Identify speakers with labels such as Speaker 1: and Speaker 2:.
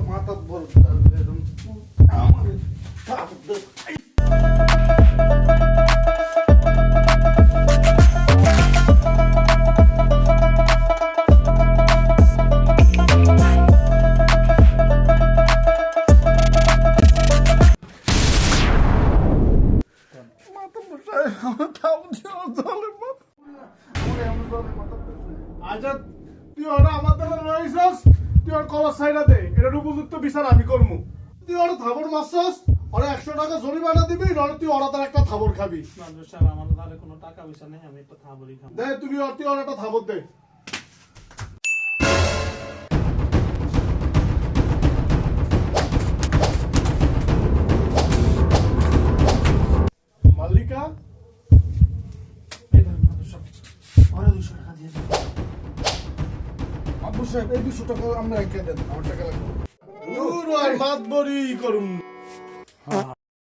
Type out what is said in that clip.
Speaker 1: মাথা বড় আজাদ তুই ওরা আমাদের রইছস তুই ওর কলার সাইডা দে এটা উপযুক্ত বিচার আমি করমু তুই ওর থাবর মারছস ওরা 100 টাকা জরিমানা দিবি নলে তুই ওরা তার একটা থাবর খাবি
Speaker 2: মাদুর সাহেব আমার ধারে কোনো টাকা পয়সা নেই আমি একটা থাবরই খাবো
Speaker 1: দে তুই ওর একটা থাবর দে মালিকা
Speaker 2: এই ধর মাদুর সাহেব ওরা 200 টাকা দিয়ে দেন
Speaker 3: আব্বু সাহেব এই 200 টাকা আমরা রেখে দেন, আমার টাকা লাগবে।
Speaker 1: দূর আর মাতবরি করুম
Speaker 2: হ্যাঁ